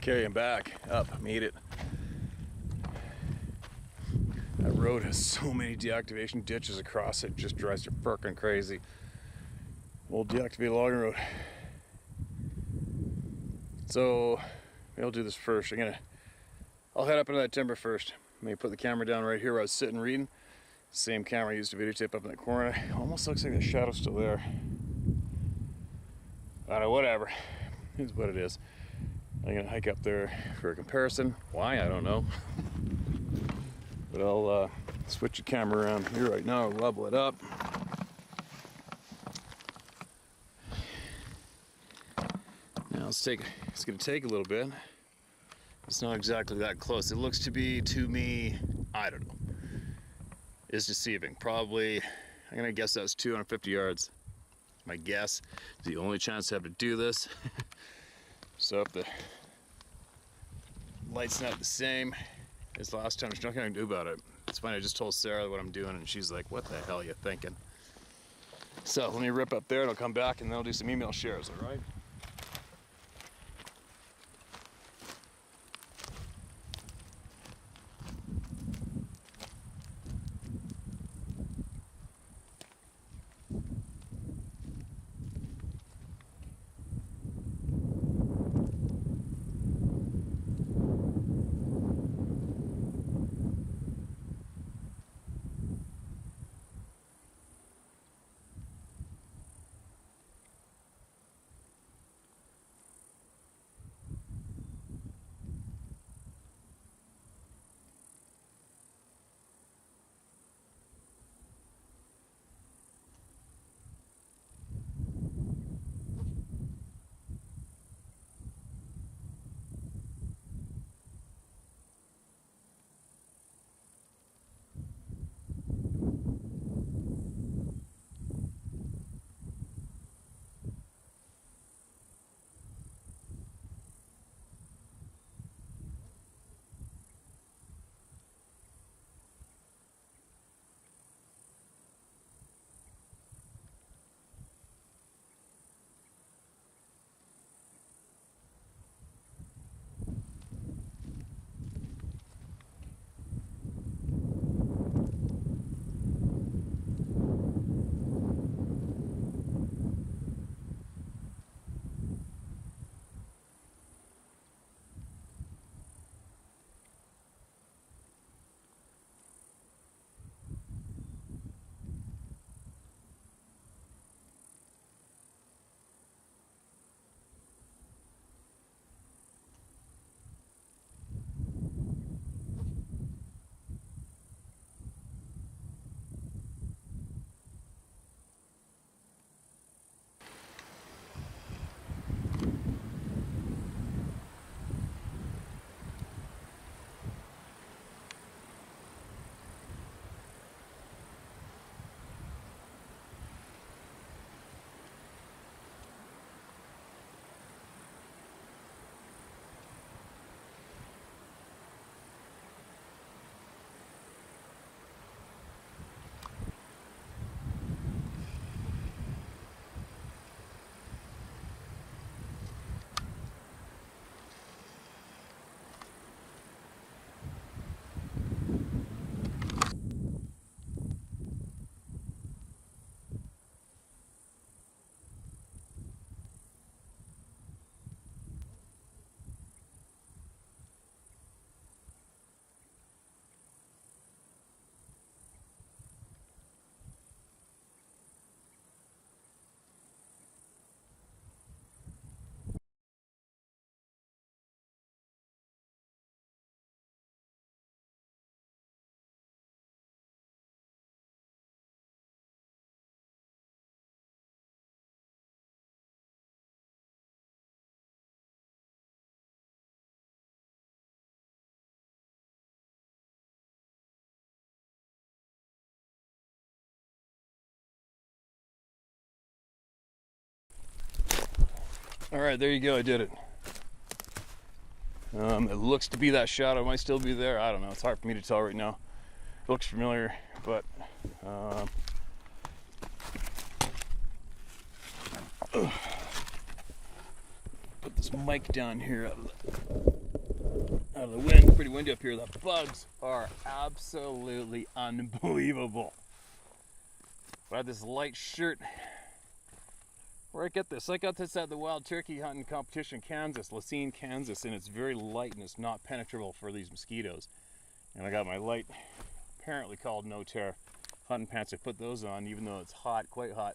Okay, I'm back up, made it. That road has so many deactivation ditches across it, just drives you frickin' crazy. Old deactivated logging road. So maybe I'll do this first. I'll head up into that timber first. Maybe put the camera down right here where I was sitting reading. Same camera I used to videotape up in the corner. Almost looks like the shadow's still there. I don't know, whatever. Here's what it is. I'm gonna hike up there for a comparison. Why, I don't know. But I'll switch the camera around here right now, level it up. Now it's gonna take a little bit. It's not exactly that close. It looks to be, to me, I don't know. It's deceiving. Probably, I'm gonna guess that's 250 yards. My guess. It's the only chance I have to do this. So if the light's not the same as last time, there's nothing I can do about it. It's fine, I just told Sarah what I'm doing and she's like, what the hell are you thinking? So let me rip up there and I'll come back and then I'll do some email shares, all right? All right, there you go, I did it. It looks to be that shadow, it might still be there, I don't know, it's hard for me to tell right now. It looks familiar, but put this mic down here out of the wind. Pretty windy up here. The bugs are absolutely unbelievable. I have this light shirt. Where I get this? I got this at the wild turkey hunting competition in Kansas, Lacine, Kansas, and it's very light and it's not penetrable for these mosquitoes. And I got my light, apparently called No Tear hunting pants. I put those on even though it's hot, quite hot.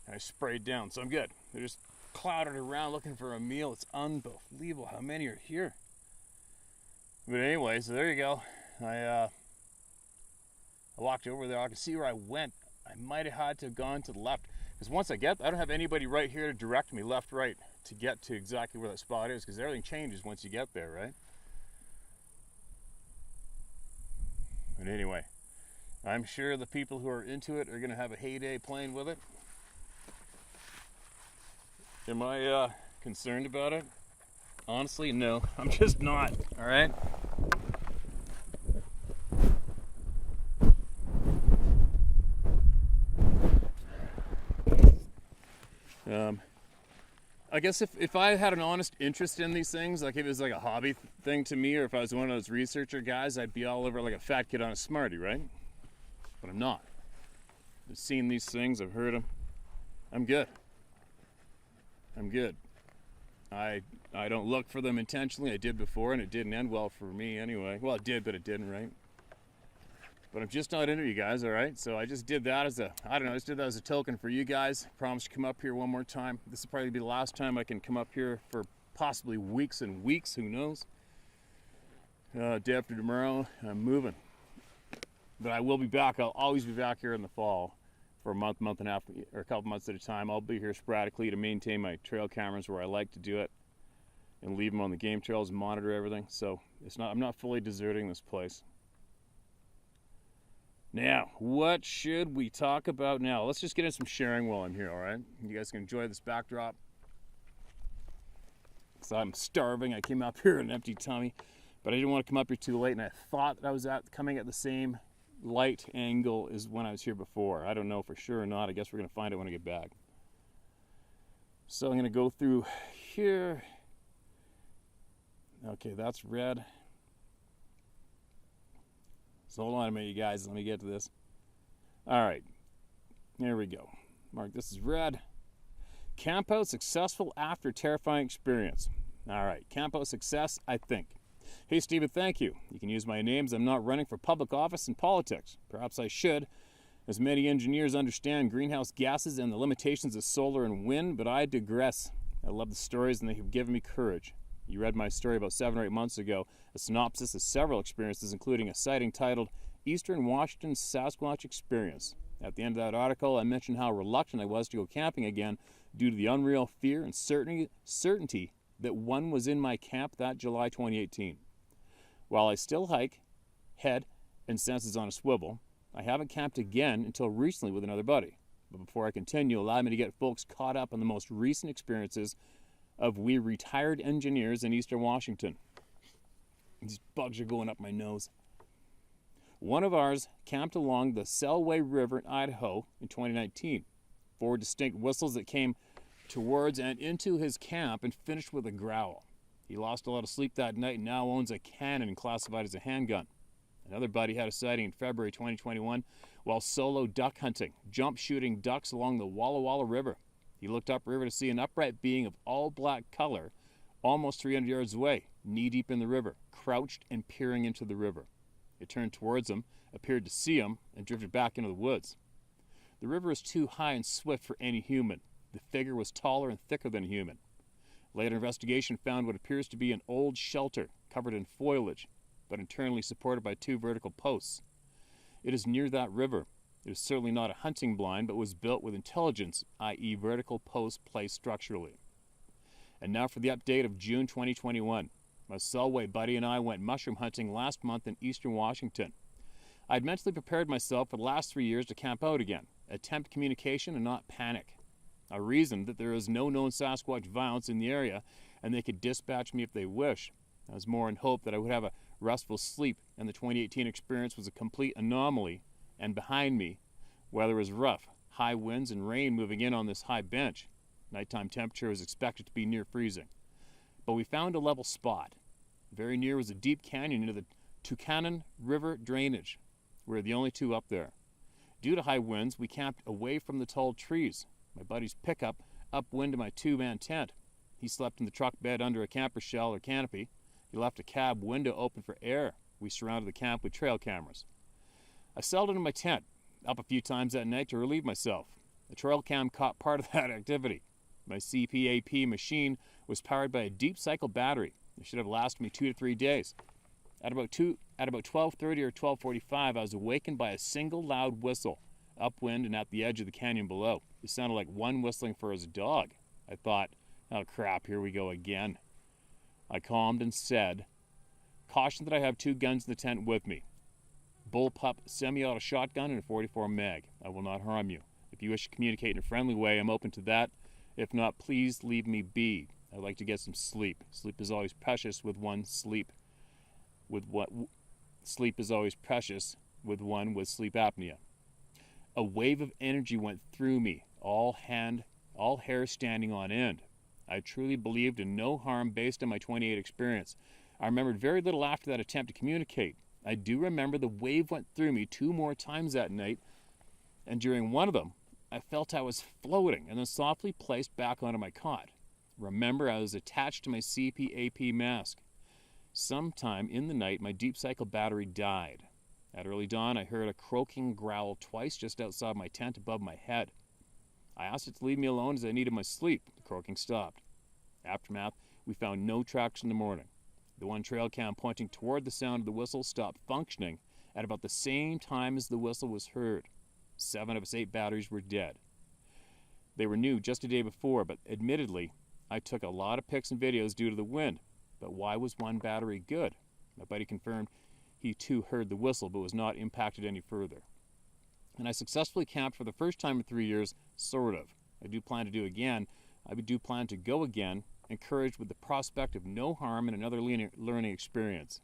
And I sprayed down, so I'm good. They're just clouded around looking for a meal. It's unbelievable how many are here. But anyway, so there you go. I walked over there. I can see where I went. I might have had to have gone to the left. Because once I don't have anybody right here to direct me left, right, to get to exactly where that spot is, because everything changes once you get there, right? But anyway, I'm sure the people who are into it are going to have a heyday playing with it. Am I concerned about it? Honestly, no. I'm just not, all right? I guess if I had an honest interest in these things, like if it was like a hobby thing to me, or if I was one of those researcher guys, I'd be all over like a fat kid on a Smartie, right? But I'm not. I've seen these things, I've heard them. I'm good. I'm good. I don't look for them intentionally. I did before, and it didn't end well for me anyway. Well, it did, but it didn't, right? But I'm just not into you guys, all right? So I just did that as a, I just did that as a token for you guys. Promise to come up here one more time. This will probably be the last time I can come up here for possibly weeks and weeks, who knows? Day after tomorrow, I'm moving. But I will be back. I'll always be back here in the fall for a month, month and a half, or a couple months at a time. I'll be here sporadically to maintain my trail cameras where I like to do it and leave them on the game trails and monitor everything. So I'm not fully deserting this place. Now, what should we talk about now? Let's just get in some sharing while I'm here, all right? You guys can enjoy this backdrop. So I'm starving. I came up here in an empty tummy, but I didn't want to come up here too late, and I thought that I was coming at the same light angle as when I was here before. I don't know for sure or not. I guess we're going to find out when I get back. So I'm going to go through here. Okay, that's red. So hold on a minute, you guys. Let me get to this. All right. There we go. Mark, this is red. Camp out successful after terrifying experience. All right. Camp out success, I think. Hey, Stephen, thank you. You can use my names. I'm not running for public office in politics. Perhaps I should, as many engineers understand greenhouse gases and the limitations of solar and wind, but I digress. I love the stories, and they have given me courage. You read my story about 7 or 8 months ago, a synopsis of several experiences, including a sighting titled Eastern Washington Sasquatch Experience. At the end of that article, I mentioned how reluctant I was to go camping again due to the unreal fear and certainty that one was in my camp that July 2018. While I still hike, head, and senses on a swivel, I haven't camped again until recently with another buddy. But before I continue, allow me to get folks caught up on the most recent experiences of we retired engineers in Eastern Washington. These bugs are going up my nose. One of ours camped along the Selway River in Idaho in 2019. 4 distinct whistles that came towards and into his camp and finished with a growl. He lost a lot of sleep that night and now owns a cannon classified as a handgun. Another buddy had a sighting in February 2021 while solo duck hunting, jump shooting ducks along the Walla Walla River. He looked upriver to see an upright being of all black color almost 300 yards away, knee-deep in the river, crouched and peering into the river. It turned towards him, appeared to see him, and drifted back into the woods. The river is too high and swift for any human. The figure was taller and thicker than a human. Later investigation found what appears to be an old shelter covered in foliage, but internally supported by 2 vertical posts. It is near that river. It is certainly not a hunting blind, but was built with intelligence, i.e. vertical posts placed structurally. And now for the update of June 2021. My Selway buddy and I went mushroom hunting last month in Eastern Washington. I had mentally prepared myself for the last 3 years to camp out again, attempt communication and not panic. I reasoned that there is no known Sasquatch violence in the area and they could dispatch me if they wish. I was more in hope that I would have a restful sleep and the 2018 experience was a complete anomaly. And behind me, weather was rough, high winds and rain moving in on this high bench. Nighttime temperature was expected to be near freezing. But we found a level spot. Very near was a deep canyon into the Tucanon River drainage. We were the only two up there. Due to high winds, we camped away from the tall trees. My buddy's pickup upwind to my two-man tent. He slept in the truck bed under a camper shell or canopy. He left a cab window open for air. We surrounded the camp with trail cameras. I settled into my tent, up a few times that night to relieve myself. The trail cam caught part of that activity. My CPAP machine was powered by a deep cycle battery. It should have lasted me 2 to 3 days. At about 12:30 or 12:45, I was awakened by a single loud whistle, upwind and at the edge of the canyon below. It sounded like one whistling for his dog. I thought, oh crap, here we go again. I calmed and said, caution that I have 2 guns in the tent with me. Bullpup semi-auto shotgun and a .44 mag. I will not harm you. If you wish to communicate in a friendly way, I'm open to that. If not, please leave me be. I'd like to get some sleep. Sleep is always precious with one sleep. Sleep is always precious with one with sleep apnea. A wave of energy went through me, all hair standing on end. I truly believed in no harm based on my 28 experience. I remembered very little after that attempt to communicate. I do remember the wave went through me 2 more times that night, and during one of them, I felt I was floating and then softly placed back onto my cot. Remember, I was attached to my CPAP mask. Sometime in the night, my deep cycle battery died. At early dawn, I heard a croaking growl twice just outside my tent above my head. I asked it to leave me alone as I needed my sleep. The croaking stopped. Aftermath, we found no tracks in the morning. The one trail cam pointing toward the sound of the whistle stopped functioning at about the same time as the whistle was heard. 7 of its 8 batteries were dead. They were new just a day before, but admittedly, I took a lot of pics and videos due to the wind. But why was one battery good? My buddy confirmed he too heard the whistle but was not impacted any further. And I successfully camped for the first time in 3 years, sort of. I do plan to do again. I do plan to go again, encouraged with the prospect of no harm and another learning experience.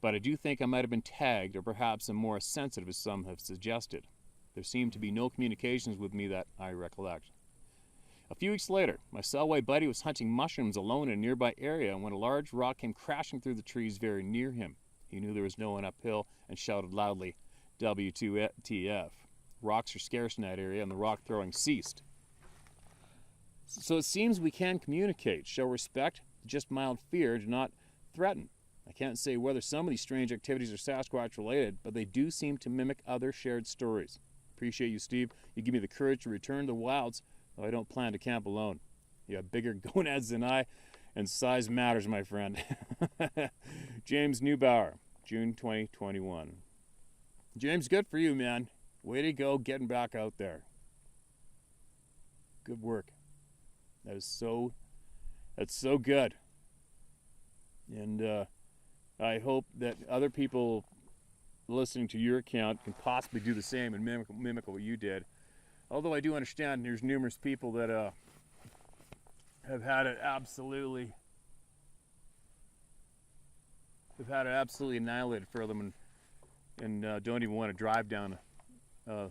But I do think I might have been tagged, or perhaps I'm more sensitive as some have suggested. There seemed to be no communications with me that I recollect. A few weeks later, my Selway buddy was hunting mushrooms alone in a nearby area when a large rock came crashing through the trees very near him. He knew there was no one uphill and shouted loudly, WTF. Rocks are scarce in that area and the rock throwing ceased. So it seems we can communicate, show respect, just mild fear, do not threaten. I can't say whether some of these strange activities are Sasquatch related, but they do seem to mimic other shared stories. Appreciate you, Steve. You give me the courage to return to the wilds, though I don't plan to camp alone. You have bigger gonads than I, and size matters, my friend. James Neubauer, June 2021. James, good for you, man. Way to go getting back out there. Good work. That's so good. And I hope that other people listening to your account can possibly do the same and mimic what you did. Although I do understand there's numerous people that have had it absolutely annihilated for them and don't even want to drive down a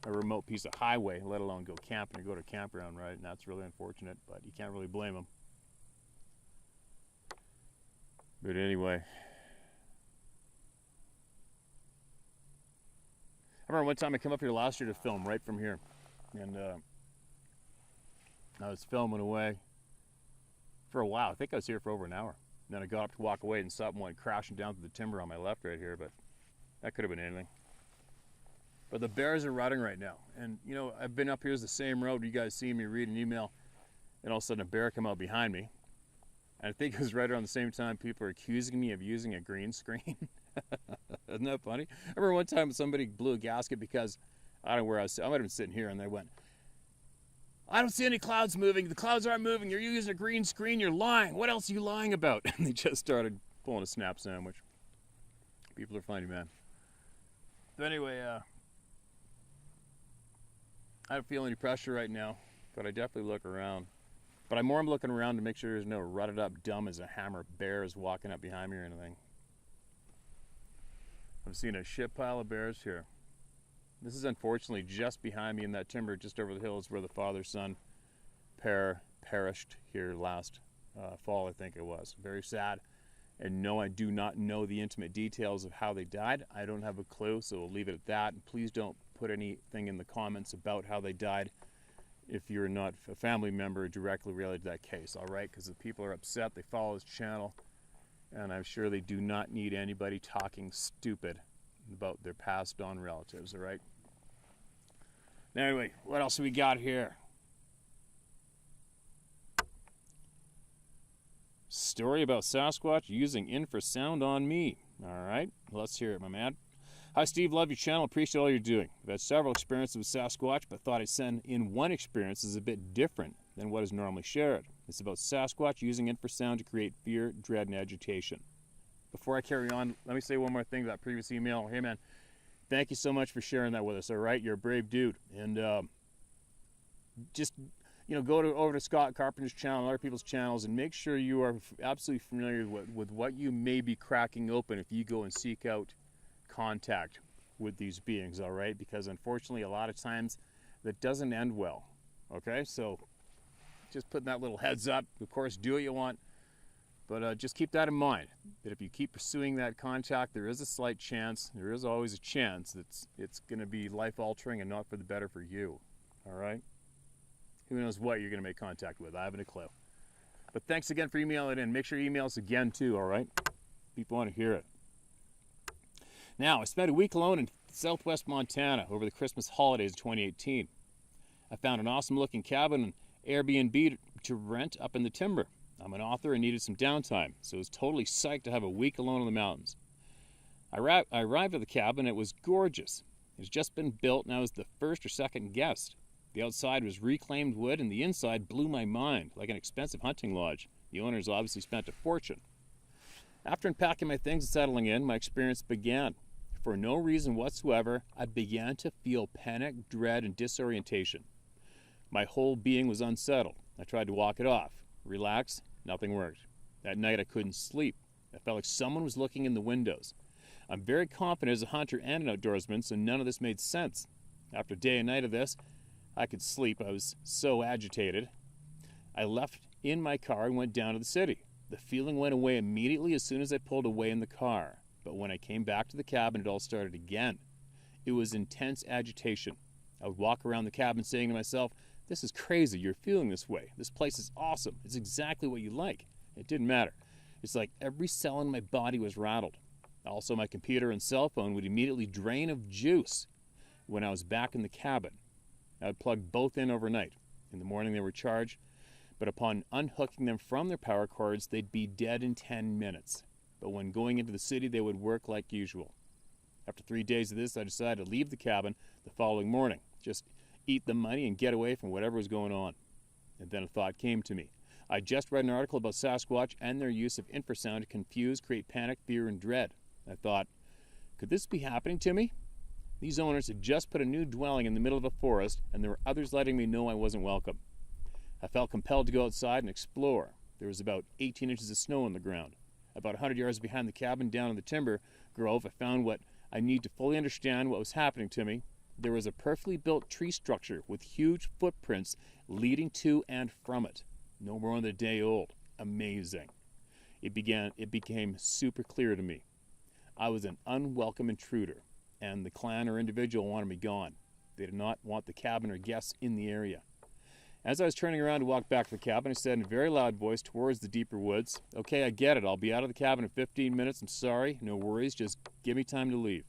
remote piece of highway, let alone go camping or go to a campground, right? And that's really unfortunate, but you can't really blame them. But anyway, I remember one time I came up here last year to film right from here, and I was filming away for a while. I think I was here for over an hour. And then I got up to walk away and something went crashing down through the timber on my left right here, but that could have been anything. But the bears are rutting right now, and you know, I've been up here the same road. You guys see me read an email, and all of a sudden a bear came out behind me. And I think it was right around the same time people are accusing me of using a green screen. Isn't that funny? I remember one time somebody blew a gasket because, I don't know where I was, I might have been sitting here, and they went, I don't see any clouds moving. The clouds aren't moving. You're using a green screen. You're lying. What else are you lying about? And they just started pulling a snap sandwich. People are funny, man. But anyway, I don't feel any pressure right now, but I definitely look around. But I'm more looking around to make sure there's no rutted up dumb as a hammer bears walking up behind me or anything. I'm seeing a shit pile of bears here. This is unfortunately just behind me in that timber just over the hills where the father-son pair perished here last fall, I think it was. Very sad. And no, I do not know the intimate details of how they died. I don't have a clue, so we'll leave it at that. And please don't put anything in the comments about how they died if you're not a family member directly related to that case, all right? Because the people are upset, they follow this channel, and I'm sure they do not need anybody talking stupid about their passed on relatives, all right? Now, anyway, what else have we got here? Story about Sasquatch using infrasound on me. All right, let's hear it, my man. Hi, Steve. Love your channel. Appreciate all you're doing. I've had several experiences with Sasquatch, but thought I'd send in one experience that's a bit different than what is normally shared. It's about Sasquatch using infrasound to create fear, dread, and agitation. Before I carry on, let me say one more thing about that previous email. Hey, man, thank you so much for sharing that with us, all right? You're a brave dude. And just, you know, go over to Scott Carpenter's channel and other people's channels and make sure you are absolutely familiar with what you may be cracking open if you go and seek out contact with these beings, all right? Because unfortunately, a lot of times that doesn't end well, okay? So just putting that little heads up. Of course, do what you want, but just keep that in mind, that if you keep pursuing that contact, there is a slight chance, there is always a chance that it's going to be life-altering and not for the better for you, all right? Who knows what you're going to make contact with? I haven't a clue. But thanks again for emailing in. Make sure you email us again, too, all right? People want to hear it. Now, I spent a week alone in southwest Montana over the Christmas holidays of 2018. I found an awesome-looking cabin and Airbnb to rent up in the timber. I'm an author and needed some downtime, so I was totally psyched to have a week alone in the mountains. I arrived at the cabin, and it was gorgeous. It had just been built, and I was the first or second guest. The outside was reclaimed wood, and the inside blew my mind, like an expensive hunting lodge. The owners obviously spent a fortune. After unpacking my things and settling in, my experience began. For no reason whatsoever, I began to feel panic, dread, and disorientation. My whole being was unsettled. I tried to walk it off. Relax, nothing worked. That night I couldn't sleep. I felt like someone was looking in the windows. I'm very confident as a hunter and an outdoorsman, so none of this made sense. After a day and night of this, I could sleep. I was so agitated. I left in my car and went down to the city. The feeling went away immediately as soon as I pulled away in the car. But when I came back to the cabin, it all started again. It was intense agitation. I would walk around the cabin saying to myself, "This is crazy. You're feeling this way. This place is awesome. It's exactly what you like." It didn't matter. It's like every cell in my body was rattled. Also, my computer and cell phone would immediately drain of juice when I was back in the cabin. I would plug both in overnight. In the morning, they were charged, but upon unhooking them from their power cords, they'd be dead in 10 minutes. But when going into the city, they would work like usual. After 3 days of this, I decided to leave the cabin the following morning. Just eat the money and get away from whatever was going on. And then a thought came to me. I just read an article about Sasquatch and their use of infrasound to confuse, create panic, fear, and dread. I thought, could this be happening to me? These owners had just put a new dwelling in the middle of a forest, and there were others letting me know I wasn't welcome. I felt compelled to go outside and explore. There was about 18 inches of snow on the ground. About 100 yards behind the cabin, down in the timber grove, I found what I need to fully understand what was happening to me. There was a perfectly built tree structure with huge footprints leading to and from it. No more than a day old. Amazing. It became super clear to me. I was an unwelcome intruder, and the clan or individual wanted me gone. They did not want the cabin or guests in the area. As I was turning around to walk back to the cabin, I said in a very loud voice towards the deeper woods, "Okay, I get it. I'll be out of the cabin in 15 minutes. I'm sorry. No worries. Just give me time to leave."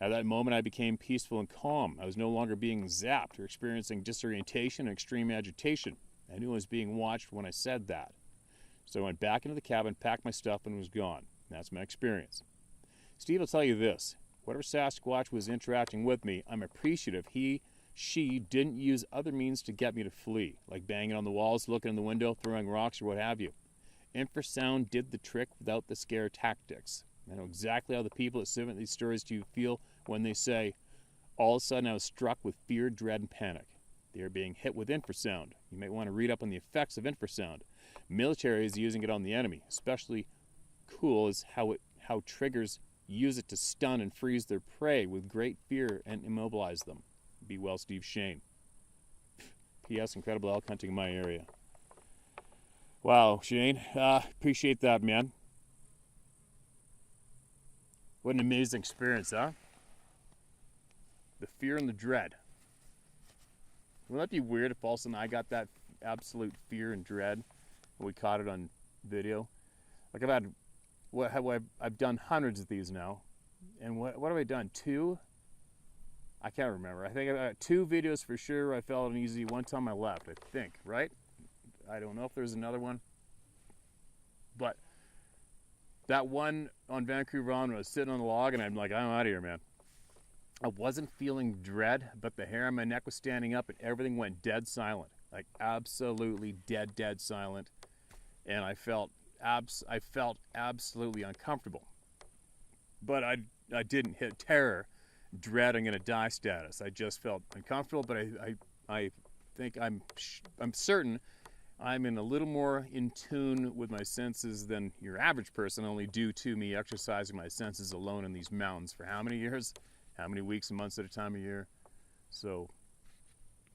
At that moment, I became peaceful and calm. I was no longer being zapped or experiencing disorientation and extreme agitation. I knew I was being watched when I said that. So I went back into the cabin, packed my stuff, and was gone. That's my experience. Steve will tell you this. Whatever Sasquatch was interacting with me, I'm appreciative she didn't use other means to get me to flee, like banging on the walls, looking in the window, throwing rocks, or what have you. Infrasound did the trick without the scare tactics. I know exactly how the people that submit these stories to you feel when they say, "All of a sudden I was struck with fear, dread, and panic." They are being hit with infrasound. You might want to read up on the effects of infrasound. Military is using it on the enemy. Especially cool is how triggers use it to stun and freeze their prey with great fear and immobilize them. Be well, Steve Shane. P.S. Incredible elk hunting in my area. Wow, Shane. Appreciate that, man. What an amazing experience, huh? The fear and the dread. Wouldn't that be weird if all of a sudden I got that absolute fear and dread and we caught it on video? Like I've done hundreds of these now. And what have I done? 2? I can't remember. I think I got 2 videos for sure. I felt uneasy. One time I left, I think, right? I don't know if there's another one. But that one on Vancouver Island, when I was sitting on the log and I'm like, I'm out of here, man. I wasn't feeling dread, but the hair on my neck was standing up and everything went dead silent. Like absolutely dead silent. And I felt absolutely uncomfortable. But I didn't hit terror, dread, I'm gonna die status. I just felt uncomfortable, but I think I'm certain I'm in a little more in tune with my senses than your average person, only due to me exercising my senses alone in these mountains for how many years? How many weeks and months at a time a year? So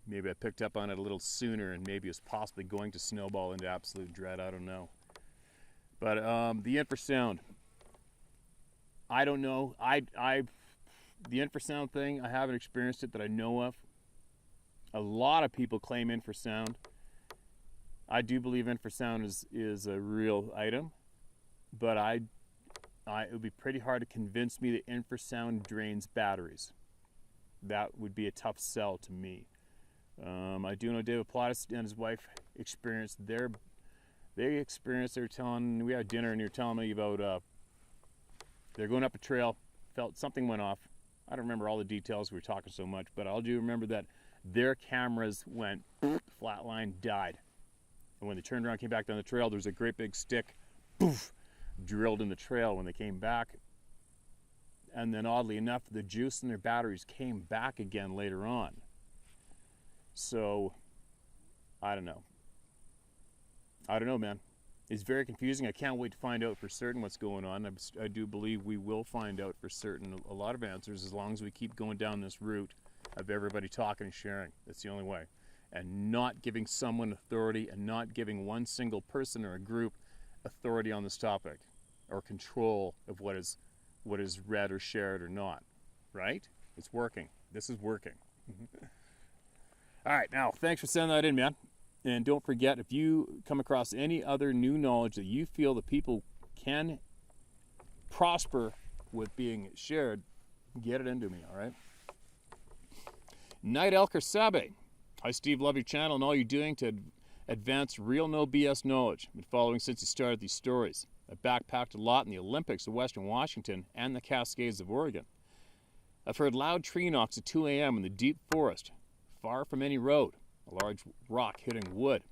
maybe I picked up on it a little sooner and maybe it's possibly going to snowball into absolute dread, I don't know. But the infrasound, I don't know. The infrasound thing, I haven't experienced it that I know of. A lot of people claim infrasound. I do believe infrasound is a real item, but it would be pretty hard to convince me that infrasound drains batteries. That would be a tough sell to me. I do know David Plottis and his wife experienced they were telling, we had dinner and you were telling me about they're going up a trail, felt something went off. I don't remember all the details, we were talking so much, but I do remember that their cameras went flatline, died. And when they turned around, came back down the trail, there was a great big stick, poof, drilled in the trail when they came back. And then oddly enough, the juice in their batteries came back again later on. So, I don't know. I don't know, man. It's very confusing. I can't wait to find out for certain what's going on. I do believe we will find out for certain a lot of answers as long as we keep going down this route of everybody talking and sharing. That's the only way. And not giving someone authority and not giving one single person or a group authority on this topic or control of what is read or shared or not. Right? It's working. This is working. All right, now, thanks for sending that in, man. And don't forget, if you come across any other new knowledge that you feel that people can prosper with being shared, get it into me, all right? Night Elker Sabe. Hi, Steve. Love your channel and all you're doing to advance real no BS knowledge. Been following since you started these stories. I backpacked a lot in the Olympics of Western Washington and the Cascades of Oregon. I've heard loud tree knocks at 2 a.m. in the deep forest, far from any road, a large rock hitting wood,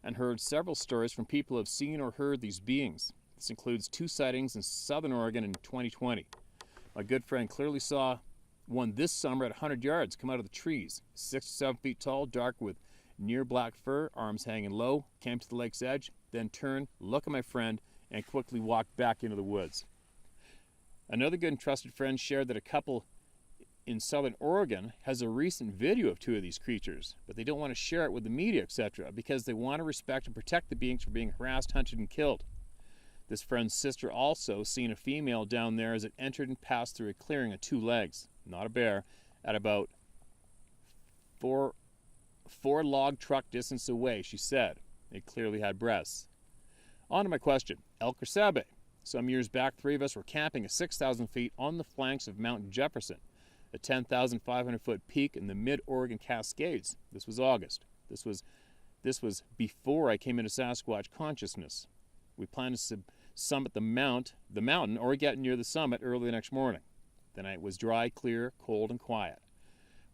and heard several stories from people who have seen or heard these beings. This includes 2 sightings in southern Oregon in 2020. My good friend clearly saw one this summer at 100 yards come out of the trees, 6 to 7 feet tall, dark with near black fur, arms hanging low, came to the lake's edge, then turned, looked at my friend, and quickly walked back into the woods. Another good and trusted friend shared that a couple in southern Oregon has a recent video of 2 of these creatures, but they don't want to share it with the media, etc., because they want to respect and protect the beings from being harassed, hunted, and killed. This friend's sister also seen a female down there as it entered and passed through a clearing on 2 legs, not a bear, at about 4 log truck distance away, she said. It clearly had breasts. On to my question, Elker Sabe. Some years back, 3 of us were camping at 6,000 feet on the flanks of Mount Jefferson, a 10,500-foot peak in the mid-Oregon Cascades. This was August. This was before I came into Sasquatch consciousness. We planned to summit the mountain, or get near the summit early the next morning. The night was dry, clear, cold, and quiet.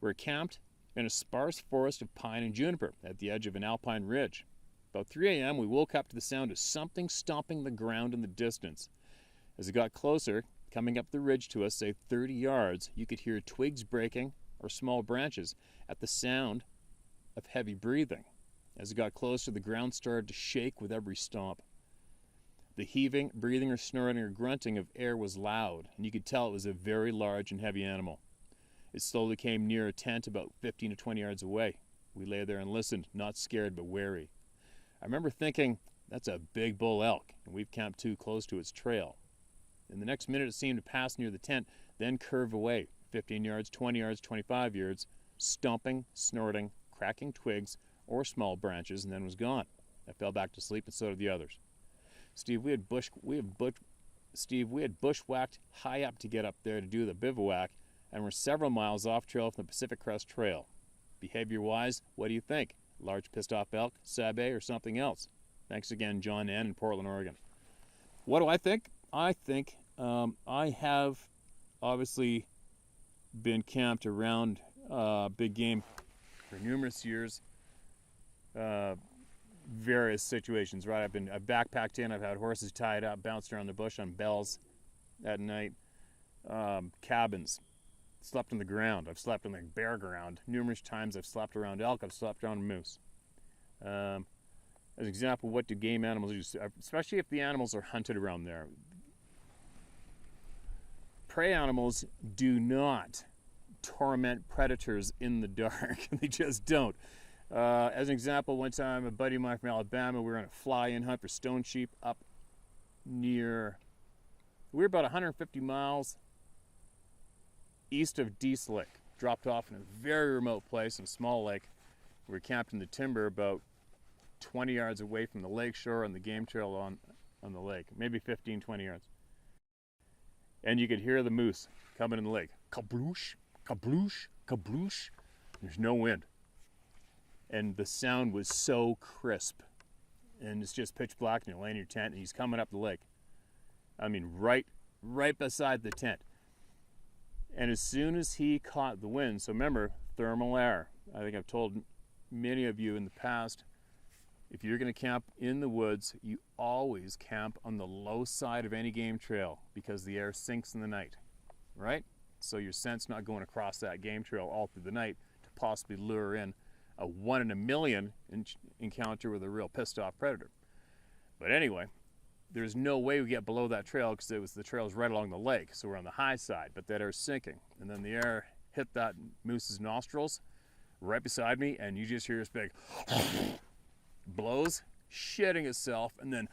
We were camped in a sparse forest of pine and juniper at the edge of an alpine ridge. About 3 a.m., we woke up to the sound of something stomping the ground in the distance. As it got closer, coming up the ridge to us, say 30 yards, you could hear twigs breaking or small branches at the sound of heavy breathing. As it got closer, the ground started to shake with every stomp. The heaving, breathing, or snorting or grunting of air was loud, and you could tell it was a very large and heavy animal. It slowly came near a tent about 15 to 20 yards away. We lay there and listened, not scared but wary. I remember thinking, that's a big bull elk, and we've camped too close to its trail. In the next minute, it seemed to pass near the tent, then curve away, 15 yards, 20 yards, 25 yards, stomping, snorting, cracking twigs or small branches, and then was gone. I fell back to sleep, and so did the others. Steve, we had bushwhacked high up to get up there to do the bivouac, and we're several miles off trail from the Pacific Crest Trail. Behavior-wise, what do you think? Large pissed-off elk, sabe, or something else? Thanks again, John N. in Portland, Oregon. What do I think? I think I have obviously been camped around big game for numerous years, various situations, right? I've backpacked in, I've had horses tied up, bounced around the bush on bells at night, cabins, slept on the ground. I've slept on the bare ground numerous times. I've slept around elk, I've slept around moose. As an example, what do game animals do? Especially if the animals are hunted around there. Prey animals do not torment predators in the dark. They just don't. As an example, one time a buddy of mine from Alabama, we were on a fly-in hunt for stone sheep up near, we were about 150 miles east of Dease Lake, dropped off in a very remote place in a small lake. We were camped in the timber about 20 yards away from the lake shore and the game trail on the lake, maybe 15, 20 yards. And you could hear the moose coming in the lake. Kabloosh, kabloosh, kabloosh. There's no wind. And the sound was so crisp. And it's just pitch black and you're laying in your tent and he's coming up the lake. I mean, right beside the tent. And as soon as he caught the wind, so remember, thermal air. I think I've told many of you in the past, if you're going to camp in the woods, you always camp on the low side of any game trail because the air sinks in the night, right? So your scent's not going across that game trail all through the night to possibly lure in a 1 in a million encounter with a real pissed off predator. But anyway, there's no way we get below that trail because the trail's right along the lake, so we're on the high side, but that air's sinking. And then the air hit that moose's nostrils right beside me, and you just hear this big blows, shitting itself, and then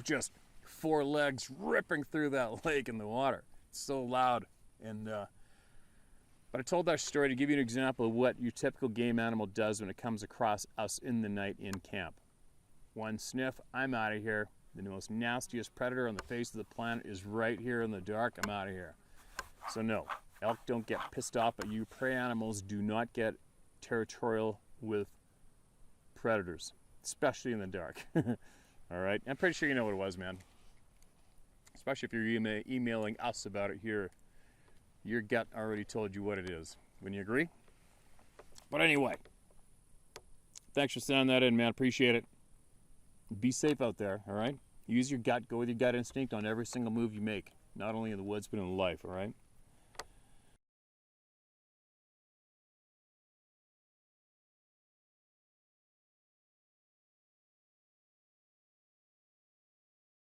just 4 legs ripping through that lake in the water. It's so loud. And but I told that story to give you an example of what your typical game animal does when it comes across us in the night in camp. One sniff, I'm out of here. The most nastiest predator on the face of the planet is right here in the dark. I'm out of here. So no, elk don't get pissed off at you. Prey animals do not get territorial with predators, especially in the dark. All right, I'm pretty sure you know what it was, man. Especially if you're emailing us about it here. Your gut already told you what it is. Wouldn't you agree? But anyway, thanks for sending that in, man. Appreciate it. Be safe out there, all right? Use your gut. Go with your gut instinct on every single move you make, not only in the woods, but in life, all right?